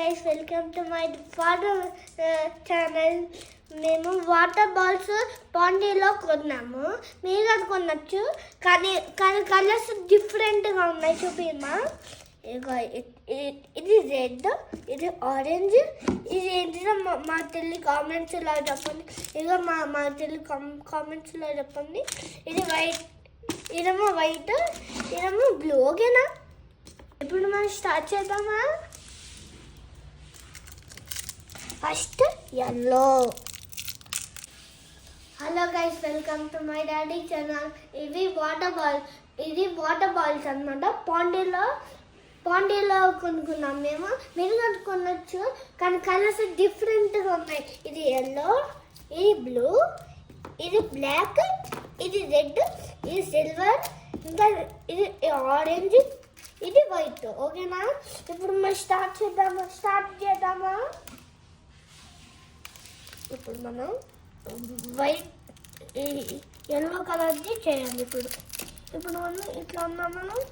guys, welcome to my father channel. మేము water balls పాండీలో కొన్నాము. మీరు అది కొనొచ్చు, కానీ కలర్స్ డిఫరెంట్గా ఉన్నాయి. చూపిమ్మా. ఇది రెడ్, ఇది ఆరెంజ్, ఇది ఏంటిదో మా తెల్లి కామెంట్స్లో చెప్పండి. ఇక మా తెల్లి కామెంట్స్లో చెప్పండి. ఇది వైట్, ఇదేమో వైట్, ఇదేమో బ్లూ. ఓకేనా? ఇప్పుడు మనం స్టార్ట్ చేద్దామా? First yellow. Hello guys, welcome to my daddy channel. ఇది వాటర్ బాల్స్ అన్నమాట. పాండీలో కొనుక్కున్నాం మేము. మీరు కొనుక్కొనొచ్చు, కానీ కలర్స్ డిఫరెంట్గా ఉన్నాయి. ఇది ఎల్లో, ఇది బ్లూ, ఇది బ్లాక్, ఇది రెడ్, ఇది సిల్వర్, ఇంకా ఇది ఆరెంజ్, ఇది వైట్. ఓకేనా? ఇప్పుడు మనం స్టార్ట్ చేద్దామా? ఇప్పుడు మనం వైట్ ఎల్లో కలర్ది చేయాలి. ఇప్పుడు మనం ఇట్లా ఉండాలి.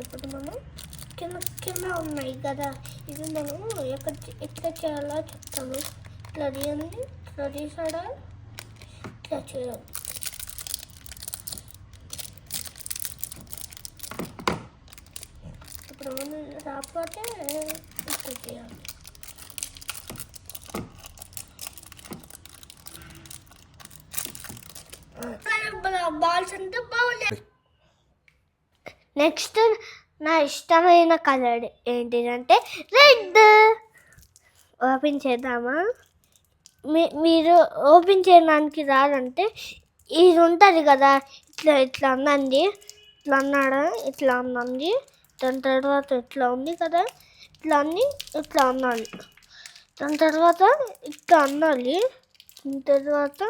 ఇప్పుడు మనం కింద ఉన్నాయి కదా, ఇది మనం ఎట్లా చేయాలో చెప్తాను. ఇట్లా తీయండి, ఇట్లా తీసాడా, ఇట్లా చేయాలి. ఇప్పుడు మనం రాకపోతే ఇట్లా చేయాలి. బాల్స్ అంతా బాగున్నాయి. నెక్స్ట్ నా ఇష్టమైన కలర్ ఏంటిదంటే రెడ్. ఓపెన్ చేద్దామా? మీరు ఓపెన్ చేయడానికి రాదంటే ఇది ఉంటుంది కదా, ఇట్లా అన్నండి, ఇట్లా అన్నాడా, ఇట్లా అన్నండి. దాని తర్వాత ఇట్లా ఉంది కదా, ఇట్లా అన్నాలి. దాని తర్వాత ఇట్లా అన్నాలి. దాని తర్వాత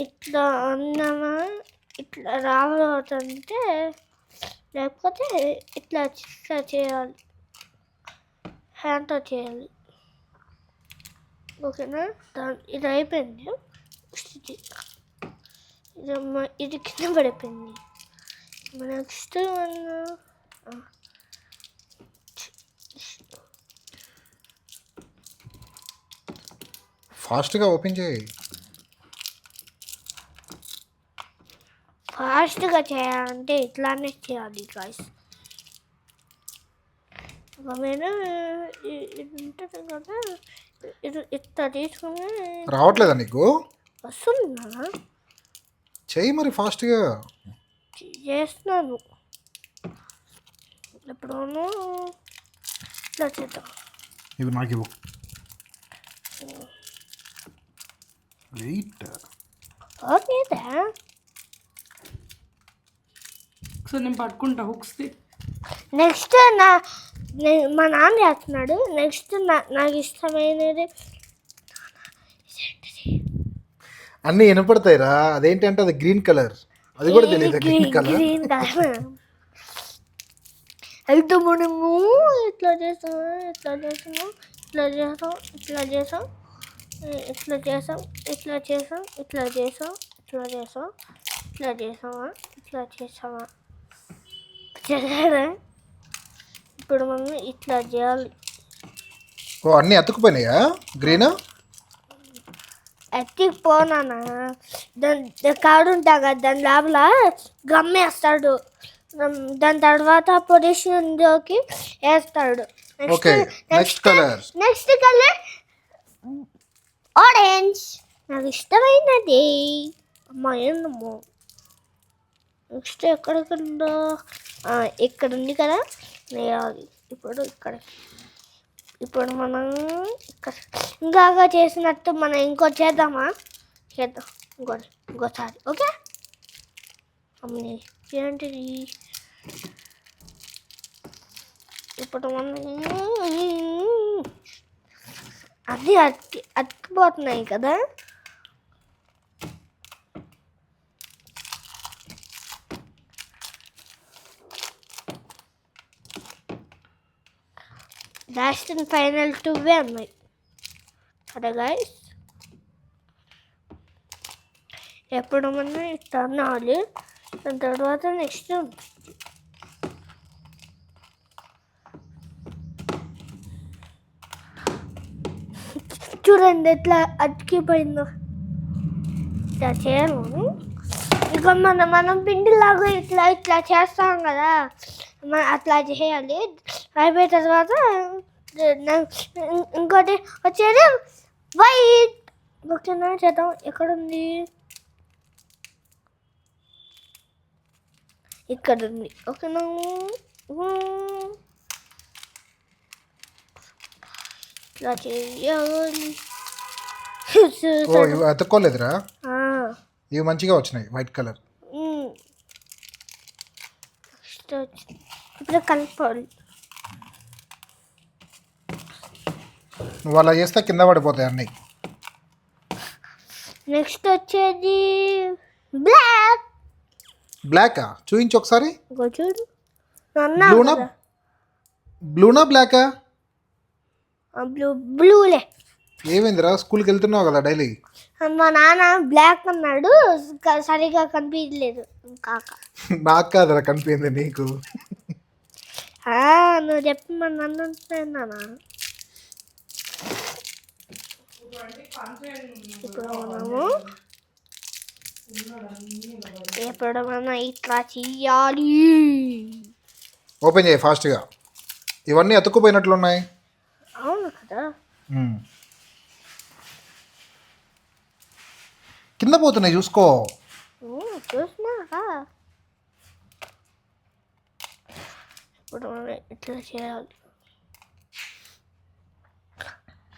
ఇట్లా అన్నామా, ఇట్లా రావాలంటే, లేకపోతే ఇట్లా చేయాలి, హ్యాండ్తో చేయాలి. ఓకేనా? ఇది అయిపోయింది. ఇది కింద పడిపోయింది. నెక్స్ట్ ఫాస్ట్గా ఓపెన్ చేయి. ఫాస్ట్గా చేయాలంటే ఇట్లానే చేయాలి గాయ్స్. మీరు ఇది ఉంటుంది కదా, ఇది ఇట్లా తీసుకుని రావట్లేదా నీకు? వస్తుందా? చెయ్యి మరి ఫాస్ట్గా. చేస్తున్నాను. ఇప్పుడు ఇట్లా చేద్దాం. ఇవి నాకు ఇవ్వు. వెయిట్. ఓకేదా? సో నేను పట్టుకుంటా హుక్స్. నెక్స్ట్ మా నాన్న చేస్తున్నాడు. నెక్స్ట్ నాకు ఇష్టమైనది అన్నీ వినపడతాయిరా. అదేంటంటే అది గ్రీన్ కలర్. అది కూడా తెలియదు. గ్రీన్ కలర్ అయితే మనము ఇట్లా చేసాము, ఇట్లా చేసాము, ఇట్లా చేసాం, ఇట్లా చేసాం, ఇట్లా చేసాం, ఇట్లా చేసాం, ఇట్లా చేసాం, ఇట్లా చేసాం, ఇట్లా చేసామా, ఇట్లా చేసామా చేసారా? ఇప్పుడు మనం ఇట్లా చేయాలి. ఓ అన్నీ అతుక్కుపోయినాయా గ్రీన్? ఎత్తిపోనా దాని కాడు ఉంటా కదా, దాని లోపల గమ్మేస్తాడు. దాని తర్వాత పొజిషన్లోకి వేస్తాడు. Next colour orange. నాకు ఇష్టమైనది. అమ్మా ఏందమ్మో. నెక్స్ట్ ఎక్కడెక్కడుందో, ఇక్కడ ఉంది కదా, వేయాలి. ఇప్పుడు మనం ఇంకాగా చేసినట్టు మనం చేద్దాం. ఇంకోసారి. ఓకే? అమ్మని ఏంటిది? ఇప్పుడు మనం అది అతికిపోతున్నాయి కదా. లాస్ట్ అండ్ ఫైనల్ 2 ఉన్నాయి కదా గైస్. ఎప్పుడు మనం ఇట్లా అనాలి. దాని తర్వాత నెక్స్ట్ చూడండి ఎట్లా అతికిపోయిందో. ఇట్లా చేయాలి. ఇక మనం పిండిలాగా ఇట్లా ఇట్లా చేస్తాం కదా, అట్లా చేయాలి. అయిపోయిన తర్వాత ఇంకోటి వచ్చేది వైట్. ఓకేనా, చేద్దాం. ఎక్కడుంది? ఇక్కడ ఉంది. ఓకేనా, ఇట్లా చేయాలి. ఓ ఇవి అతుక్కోలేదురా, ఇవి మంచిగా వచ్చినాయి వైట్ కలర్. ఇప్పుడు కలపాలి. నువ్వు అలా చేస్తే కింద పడిపోతాయి అన్నీ. నెక్స్ట్ వచ్చేది బ్లాక్. బ్లాకా? చూపించు ఒకసారి. చూడు, బ్లూనా బ్లాకా? బ్లూలే. ఏమైందిరా, స్కూల్కి వెళ్తున్నావు కదా డైలీ? మా నాన్న బ్లాక్ అన్నాడు, సరిగా కనిపించలేదు. కాక నాకు కాదురా కనిపించింది నీకు. నువ్వు చెప్పి మా నాన్న అంటున్నానా? ఇప్పుడు మనం ఇట్లా చెయ్యాలి. ఓపెన్ చేయి ఫాస్ట్గా. ఇవన్నీ అతుక్కుపోయినట్లున్నాయి. అవును కదా, కింద పోతున్నాయి చూసుకో. చూసినారా? ఇప్పుడు ఇట్లా చేయాలి.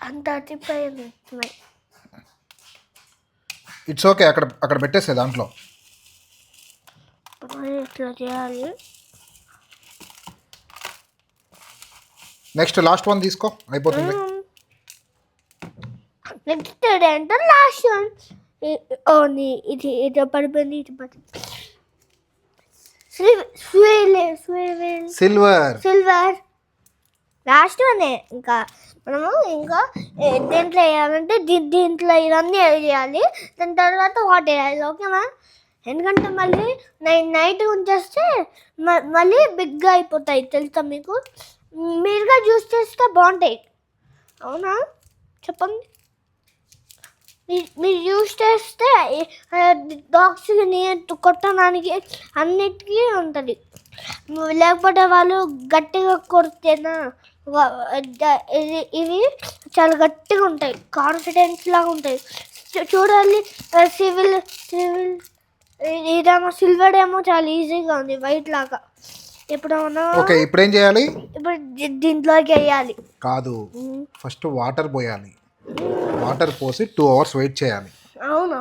అంత అతిపోయినాయి. ఇట్స్ ఓకే, అక్కడ అక్కడ పెట్టేసే దాంట్లో. ఇట్లా చేయాలి. నెక్స్ట్ లాస్ట్ వన్ తీసుకో, అయిపోతుంది. నెక్స్ట్ ఏంటో లాస్ట్ వన్. ఇది ఇది పడిపోయింది. ఇది పడిపోయింది. సిల్వర్ లాస్ట్ వనే. ఇంకా మనము ఇంకా దేంట్లో వేయాలంటే దీంట్లో ఇవన్నీ వేయాలి. దాని తర్వాత వాటర్ వేయాలి. ఓకేనా? ఎందుకంటే మళ్ళీ నైట్ ఉంచేస్తే మళ్ళీ బిగ్గా అయిపోతాయి. తెలుసా మీకు? మీరుగా జ్యూస్ చేస్తే బాగుంటాయి. అవునా, చెప్పండి. మీరు యూస్ చేస్తే డాగ్స్ని కొట్టడానికి అన్నిటికీ ఉంటుంది. లేకపోతే వాళ్ళు గట్టిగా కొడితేనా ఇవి చాలా గట్టిగా ఉంటాయి, కాన్ఫిడెన్స్ లాగా ఉంటాయి. చూడాలి. ఇదేమో సిల్వర్ ఏమో చాలా ఈజీగా ఉంది, వైట్ లాగా. ఇప్పుడు ఏం చేయాలి? ఇప్పుడు దీంట్లోకి వేయాలి. కాదు, ఫస్ట్ వాటర్ పోయాలి. వాటర్ పోసి 2 hours వెయిట్ చేయాలి. అవును.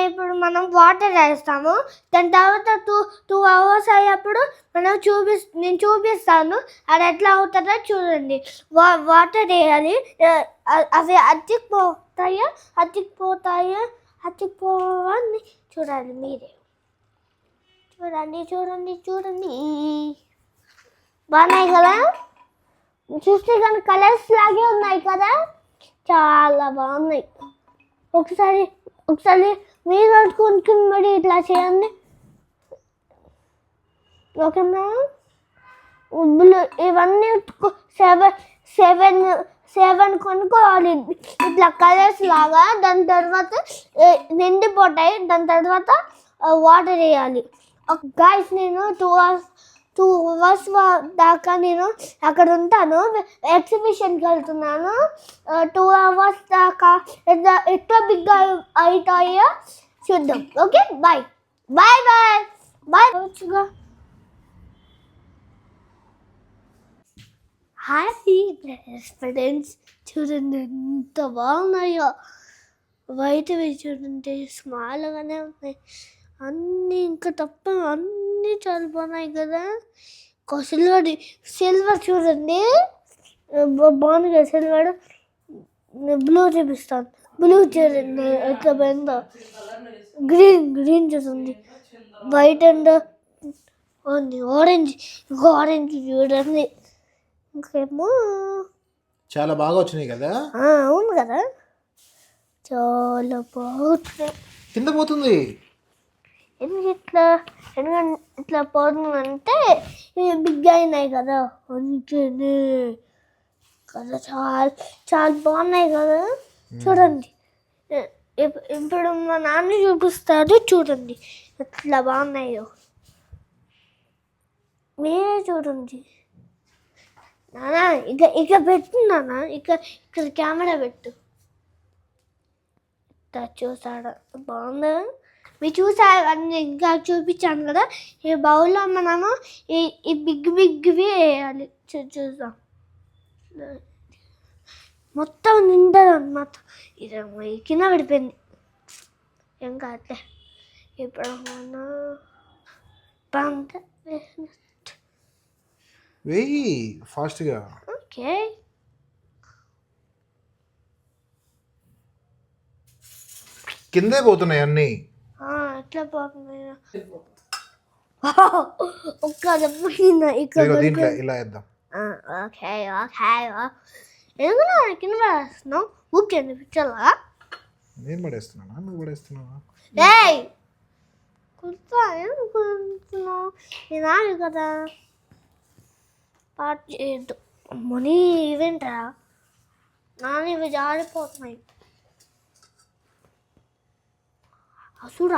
ఇప్పుడు మనం వాటర్ వేస్తాము. దాని తర్వాత 2 hours అయ్యేప్పుడు నేను చూపిస్తాను అది ఎట్లా అవుతుందో చూడండి. వాటర్ వేయాలి. అవి అతికిపోవని చూడాలి. మీరే చూడండి. బాగున్నాయి కదా? చూస్తే కానీ కలర్స్ లాగే ఉన్నాయి కదా, చాలా బాగున్నాయి. ఒకసారి మీరు కొనుక్కుని మరి ఇట్లా చేయండి. ఓకేనా? ఇవన్నీ 7 కొనుక్కోవాలి ఇట్లా కలర్స్ లాగా. దాని తర్వాత నిండిపోతాయి. దాని తర్వాత వాటర్ వేయాలి. గాయస్, నేను 2 hours దాకా నేను అక్కడ ఉంటాను. ఎగ్జిబిషన్కి వెళ్తున్నాను. 2 hours దాకా ఎట్లా బిగ్గా అవుతాయో చూద్దాం. Okay, bye. హాయ్ ఫ్రెండ్స్, చూడండి ఎంత బాగున్నాయో. వైట్వి చూడండి స్మాల్గానే ఉన్నాయి అన్నీ. ఇంకా తప్ప అన్నీ చాలా బాగున్నాయి కదా. సిల్వర్ చూడండి బాగుంది కదా. సిల్వర్. బ్లూ చూపిస్తాను. బ్లూ చూడండి ఎట్లా పోయిందో. గ్రీన్ చూడండి. White and orange. ఆరెంజ్ చూడండి. ఇంకేమో చాలా బాగా వచ్చినాయి కదా. అవును కదా, చాలా బాగుంటుంది. కింద పోతుంది. ఎందుకంటే ఇట్లా పోతుందంటే ఇవి బిగ్ అయినాయి కదా అందుకనే కదా. చాలా చాలా బాగున్నాయి కదా. చూడండి ఇప్పుడు మా నాన్న చూపిస్తాడు చూడండి ఎట్లా బాగున్నాయో. మీరే చూడండి నానా. ఇక పెట్టు నాన్న. ఇక్కడ కెమెరా పెట్టు. ఇట్లా చూసాడు బాగుందా? మీరు చూసారు అని ఇంకా చూపించాను కదా. ఈ బౌల్లో మనము ఈ బిగ్వి వేయాలి. చూద్దాం. మొత్తం నిండదు అన్నమాట. ఇది కింద పడిపోయింది. ఏం కాదులే. ఇప్పుడు వెయ్యి ఫాస్ట్గా. ఓకే. కిందే పోతున్నాయి అన్నీ. ఎట్లా పోతున్నాయి? ఒక్క ఇక్కడ దీంట్లో ఇలా వేద్దాం. Okay okay. ఎందుకు కింద పడేస్తున్నావు? ఊరికే పిచ్చలా నేను పడేస్తున్నానా నువ్వు పడేస్తున్నావా? కుర్తా ఏం కుడుతున్నావు? నేను కదా పాటు చేయొద్దు. మనీ ఇవేంట్రా నాన్న ఇవి జారిపోతున్నాయి. అసలు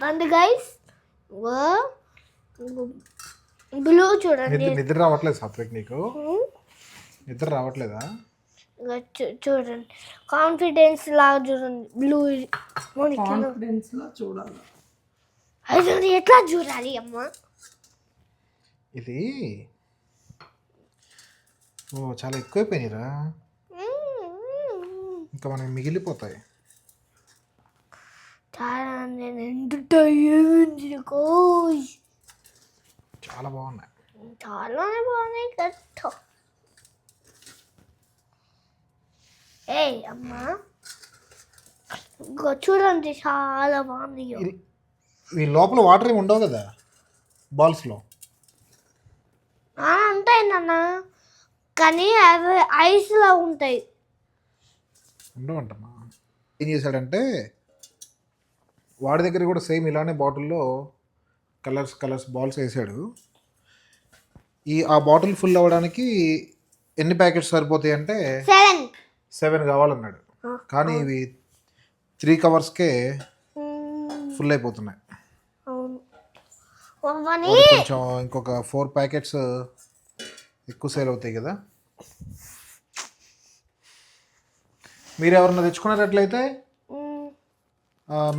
రండి గైస్. బ్లూ చూడండి. నిద్ర రావట్లేదు సాత్విక్ నీకు? నిద్ర రావట్లేదా? చూడండి కాన్ఫిడెన్స్ లాగా చూడండి. బ్లూ కాన్ఫిడెన్స్ లా చూడాలి. అది ఎట్లా చూడాలి అమ్మా? ఇది చాలా ఎక్కువైపోయినాయిరా. ఇంకా మనకి మిగిలిపోతాయి. చాలా బాగున్నాయి. చాలానే బాగున్నాయి కదా. అమ్మా చూడండి చాలా బాగుంది. ఈ లోపల వాటర్ ఏమి ఉండవు కదా బాల్స్లో? ఉంటాయి నాన్న, కానీ అవి ఐస్లో ఉంటాయి. ఉండవంటమ్మా. ఏం చేశాడంటే వాడి దగ్గర కూడా సేమ్ ఇలానే బాటిల్లో కలర్స్ బాల్స్ వేసాడు. ఆ బాటిల్ ఫుల్ అవ్వడానికి ఎన్ని ప్యాకెట్స్ సరిపోతాయి అంటే 7 కావాలన్నాడు. కానీ ఇవి 3 కవర్స్కే ఫుల్ అయిపోతున్నాయి. కొంచెం ఇంకొక 4 ప్యాకెట్స్ ఎక్కువ సేల్ అవుతాయి కదా. మీరు ఎవరన్నా తెచ్చుకున్నట్లయితే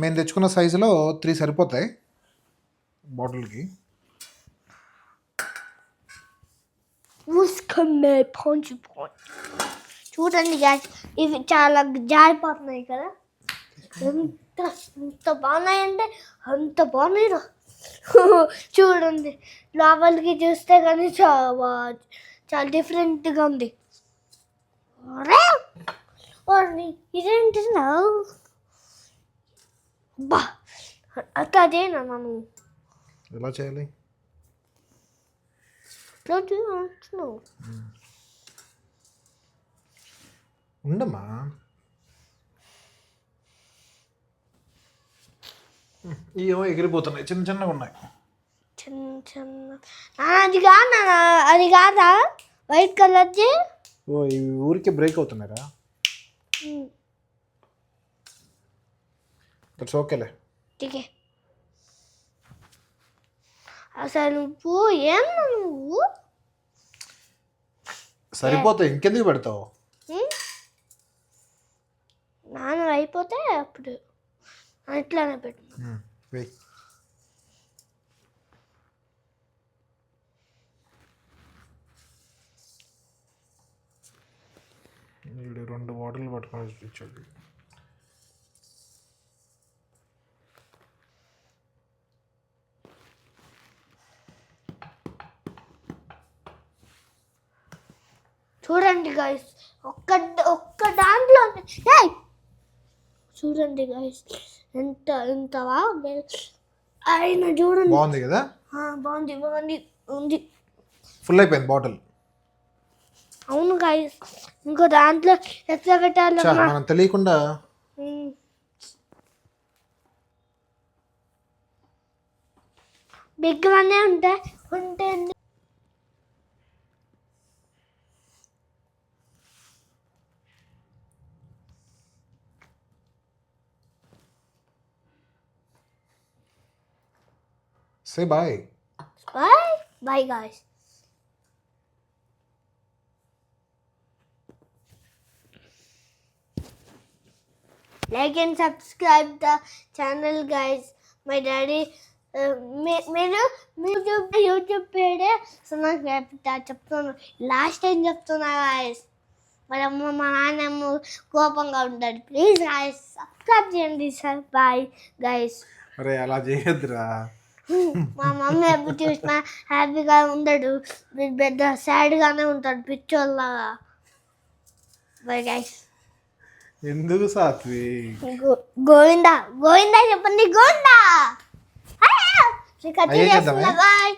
మేము తెచ్చుకున్న సైజులో 3 సరిపోతాయి బాటిల్కి. చూడండి గ్యాస్ ఇవి చాలా జారిపోతున్నాయి కదా. ఎంత బాగున్నాయంటే అంత బాగున్నాయి. చూడండి లోపలికి చూస్తే కానీ చాలా డిఫరెంట్గా ఉంది. ఇదేంటి బా అదేనా నన్ను ఎలా చేయాలి? ఉండమ్మా. ఏమో ఎగిరిపోతున్నాయి, చిన్నగా ఉన్నాయి. అది కాదా వైట్ కలర్ది? ఇవి ఊరికే బ్రేక్ అవుతున్నారా? దట్స్ ఓకేలే. అసలు నువ్వు సరిపోతాయి, ఇంకెందుకు పెడతావు? నాన్న అయిపోతే అప్పుడు అట్లానే పెట్టు. వీడు 2 బాటిల్ పట్టుకొని ఇచ్చాడు. చూడండి గైస్ ఒక్క దాంట్లో చూడండి గైస్ ఎంత ఆయన చూడండి. బాగుంది కదా? బాగుంది ఉంది. ఫుల్ అయిపోయింది బాటిల్. అవును గైస్, ఇంకో దాంట్లో ఎట్లా చా, పెట్టాలమ్మా? మనం తెలియకుండా బిగ్ వన్ ఉంటే say bye. Bye bye guys. Like and subscribe the channel guys. My daddy మీరు యూట్యూబ్ పేడే సునాక్ చెప్తాను, లాస్ట్ టైం చెప్తున్నా గాయస్. మరి అమ్మ మా నాన్నమ్మ కోపంగా ఉంటాడు. ప్లీజ్ గాయస్ సబ్స్క్రైబ్ చేయండి సార్. Bye guys. అరే అలా చేయొద్దురా. మా మమ్మీ ఎప్పుడు చూసినా హ్యాపీగా ఉండడు, పెద్ద సాడ్గానే ఉంటాడు పిచ్చోళ్ళలాగా. Bye guys. ఎందుకు సాత్వి? గోవిందా గోవిందా చెప్పండి, గోవిందా. అయ్యే చేద్దామా? బాయ్.